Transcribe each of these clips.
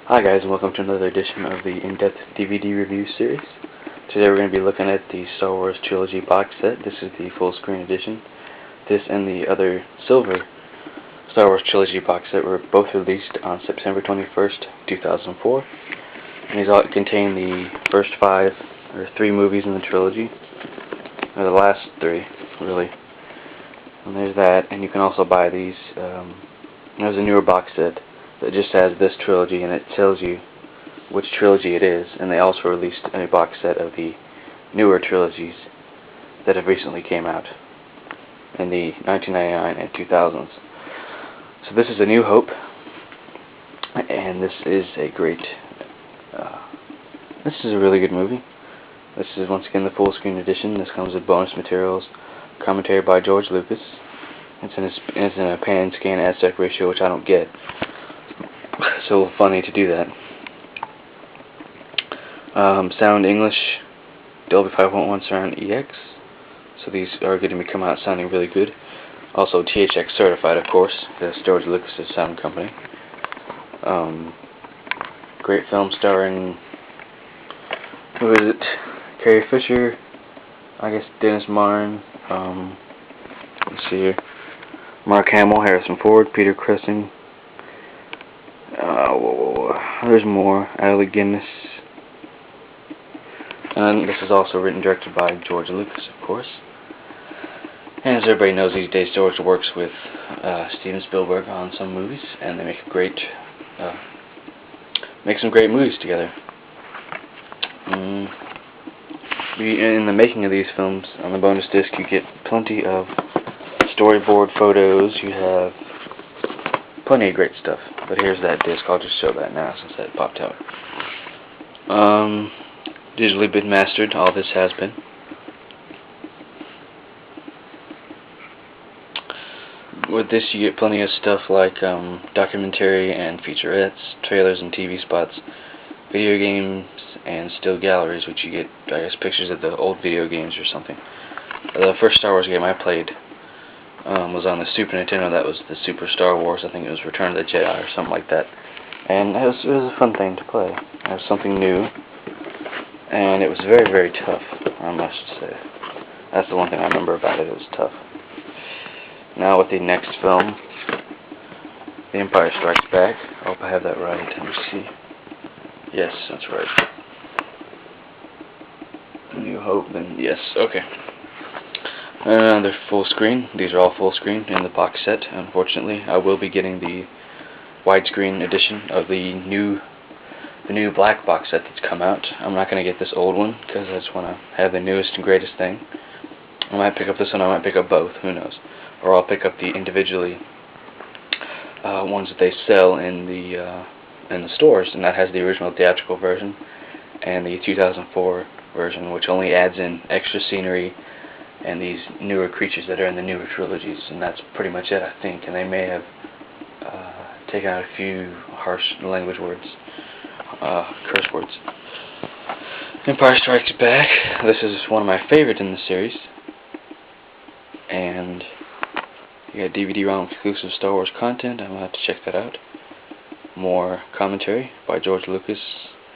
Hi guys, and welcome to another edition of the In-Depth DVD Review Series. Today we're going to be looking at the Star Wars Trilogy box set. This is the full screen edition. This and the other silver Star Wars Trilogy box set were both released on September 21st, 2004. And these all contain the first three movies in the trilogy. Or the last three, really. And there's that, and you can also buy these. There's a newer box set that just has this trilogy, and it tells you which trilogy it is. And they also released a box set of the newer trilogies that have recently came out in the 1999 and 2000s. So this is A New Hope, and this is a great, this is a really good movie. This is once again the full screen edition. This comes with bonus materials, commentary by George Lucas. It's in a pan scan aspect ratio, which I don't get. So funny to do that. Sound English, Dolby 5.1 Surround EX. So these are going to come out sounding really good. Also THX certified, of course. That's George Lucas' sound company. Great film starring, who is it? Carrie Fisher, I guess Dennis Martin. Let's see here. Mark Hamill, Harrison Ford, Peter Cushing. There's more. Alec Guinness. And this is also written and directed by George Lucas, of course. And as everybody knows these days, George works with Steven Spielberg on some movies, and they make some great movies together. In the making of these films, on the bonus disc, you get plenty of storyboard photos. You have plenty of great stuff. But here's that disc. I'll just show that now since that popped out. Digitally been mastered. All this has been. With this, you get plenty of stuff like documentary and featurettes, trailers and TV spots, video games, and still galleries, which you get, I guess, pictures of the old video games or something. The first Star Wars game I played was on the Super Nintendo. That was the Super Star Wars. I think it was Return of the Jedi or something like that. And it was a fun thing to play. It was something new, and it was very, very tough, I must say. That's the one thing I remember about it. It was tough. Now with the next film, The Empire Strikes Back. I hope I have that right. Let me see. Yes, that's right. New Hope, then yes, okay. They're full screen. These are all full screen in the box set. Unfortunately, I will be getting the widescreen edition of the new black box set that's come out. I'm not going to get this old one because I just want to have the newest and greatest thing. I might pick up this one. I might pick up both. Who knows? Or I'll pick up the individually ones that they sell in the stores, and that has the original theatrical version and the 2004 version, which only adds in extra scenery and these newer creatures that are in the newer trilogies, and that's pretty much it, I think. And they may have taken out a few harsh language words, curse words. Empire Strikes Back. This is one of my favorites in the series, and you got DVD-ROM exclusive Star Wars content. I'm gonna have to check that out. More commentary by George Lucas,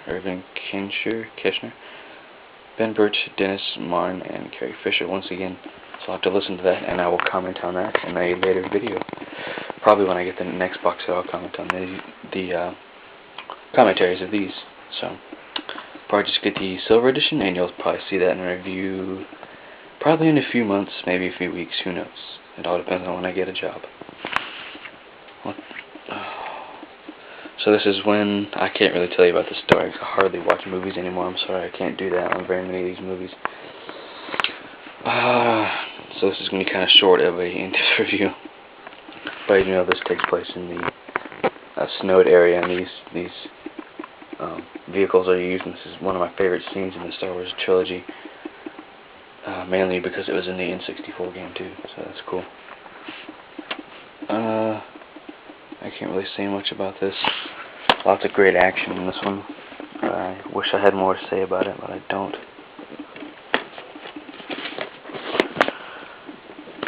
Irvin Kershner, Ben Burtt, Dennis Martin, and Carrie Fisher once again. So I'll have to listen to that, and I will comment on that in a later video. Probably when I get the next box set, I'll comment on the commentaries of these. So probably just get the silver edition, and you'll probably see that in a review probably in a few months, maybe a few weeks. Who knows? It all depends on when I get a job. So this is when I can't really tell you about the story. I hardly watch movies anymore. I'm sorry, I can't do that on very many of these movies. So this is going to be kind of short of a in-depth review. But you know this takes place in the snowed area, and these vehicles are used. And this is one of my favorite scenes in the Star Wars trilogy, mainly because it was in the N64 game too. So that's cool. I can't really say much about this. Lots of great action in this one. I wish I had more to say about it, but I don't.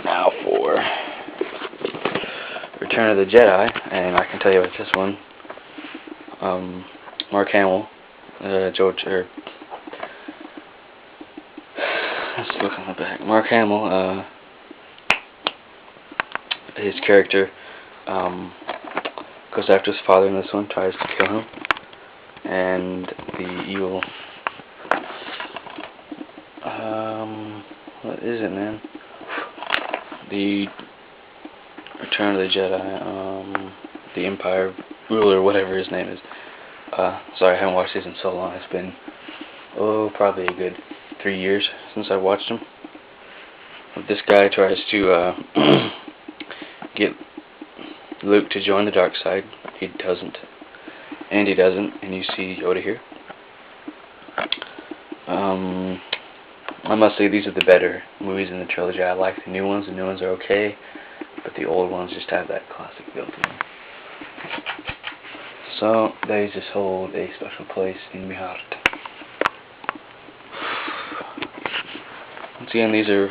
Now for Return of the Jedi, and I can tell you about this one. Mark Hamill, George, or let's look on the back. Mark Hamill, his character goes after his father in this one, tries to kill him, and the evil, what is it, man? The Return of the Jedi, the Empire ruler, whatever his name is. Sorry, I haven't watched these in so long. It's been, probably a good 3 years since I watched them. This guy tries to get Luke to join the dark side. He doesn't. And he doesn't. And you see Yoda here. I must say these are the better movies in the trilogy. I like the new ones. The new ones are okay, but the old ones just have that classic feel to them. So they just hold a special place in my heart. Once again, these are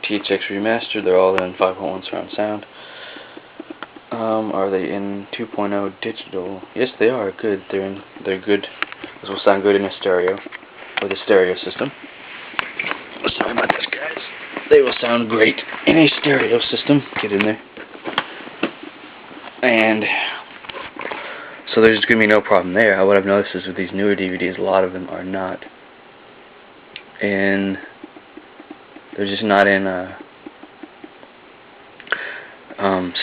THX remastered. They're all in 5.1 surround sound. Are they in 2.0 digital? Yes, they are. Good. They're good. This will sound good in a stereo, with a stereo system. Sorry about this, guys. They will sound great in a stereo system. Get in there. And so there's going to be no problem there. What I've noticed is with these newer DVDs, a lot of them are not in. They're just not in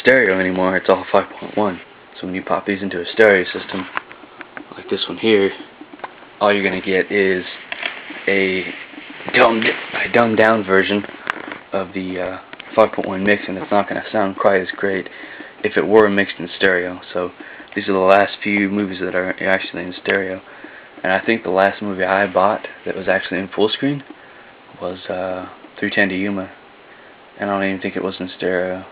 stereo anymore. It's all 5.1. So when you pop these into a stereo system, like this one here, all you're going to get is a dumbed down version of the 5.1 mix, and it's not going to sound quite as great if it were mixed in stereo. So these are the last few movies that are actually in stereo. And I think the last movie I bought that was actually in full screen was 310 to Yuma. And I don't even think it was in stereo.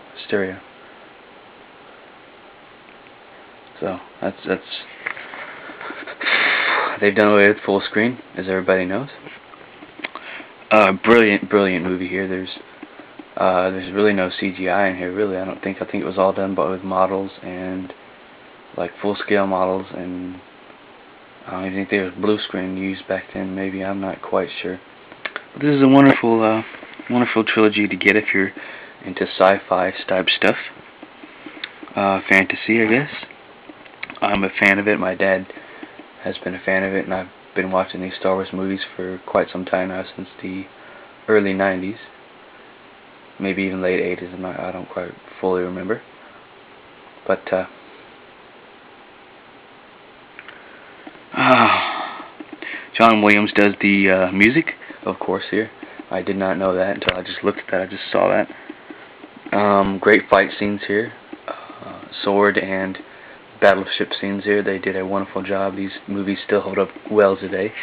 So that's they've done away with full screen, as everybody knows. Brilliant movie here. There's really no CGI in here, really. I think it was all done with models and like full scale models, and I don't even think there was blue screen used back then. Maybe, I'm not quite sure. But this is a wonderful trilogy to get if you're into sci-fi type stuff, fantasy, I guess. I'm a fan of it. My dad has been a fan of it, and I've been watching these Star Wars movies for quite some time now, since the early 90s, maybe even late 80s. I don't quite fully remember, but John Williams does the music, of course. Here, I did not know that until I just looked at that. I just saw that. Great fight scenes here, sword and battleship scenes here. They did a wonderful job. These movies still hold up well today.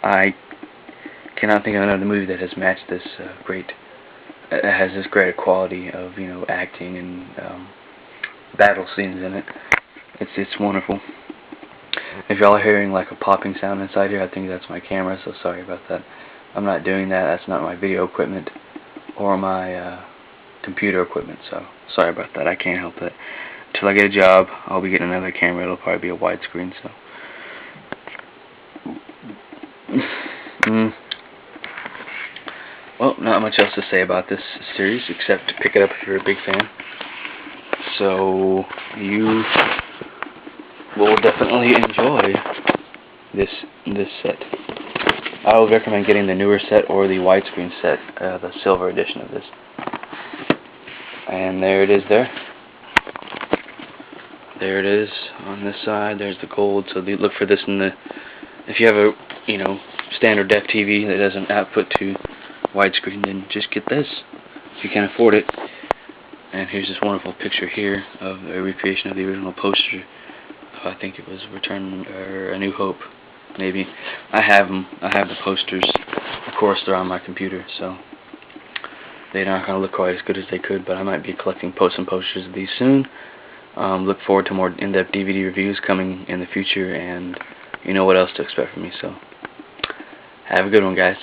I cannot think of another movie that has matched this has this great quality of, acting and battle scenes in it. It's wonderful. If y'all are hearing like a popping sound inside here, I think that's my camera, so sorry about that. I'm not doing that. That's not my video equipment or my computer equipment, so sorry about that. I can't help it. Until I get a job, I'll be getting another camera. It'll probably be a widescreen, so. Well, not much else to say about this series, except to pick it up if you're a big fan. So, you will definitely enjoy this set. I would recommend getting the newer set or the widescreen set, the silver edition of this. And there it is there. There it is on this side. There's the gold. So look for this in the, if you have a standard def TV that doesn't output to widescreen, then just get this if you can afford it. And here's this wonderful picture here of a recreation of the original poster. I think it was Return or A New Hope, maybe. I have them. I have the posters. Of course, they're on my computer, so they're not going to look quite as good as they could. But I might be collecting some posters of these soon. Look forward to more in-depth DVD reviews coming in the future, and you know what else to expect from me. So have a good one, guys.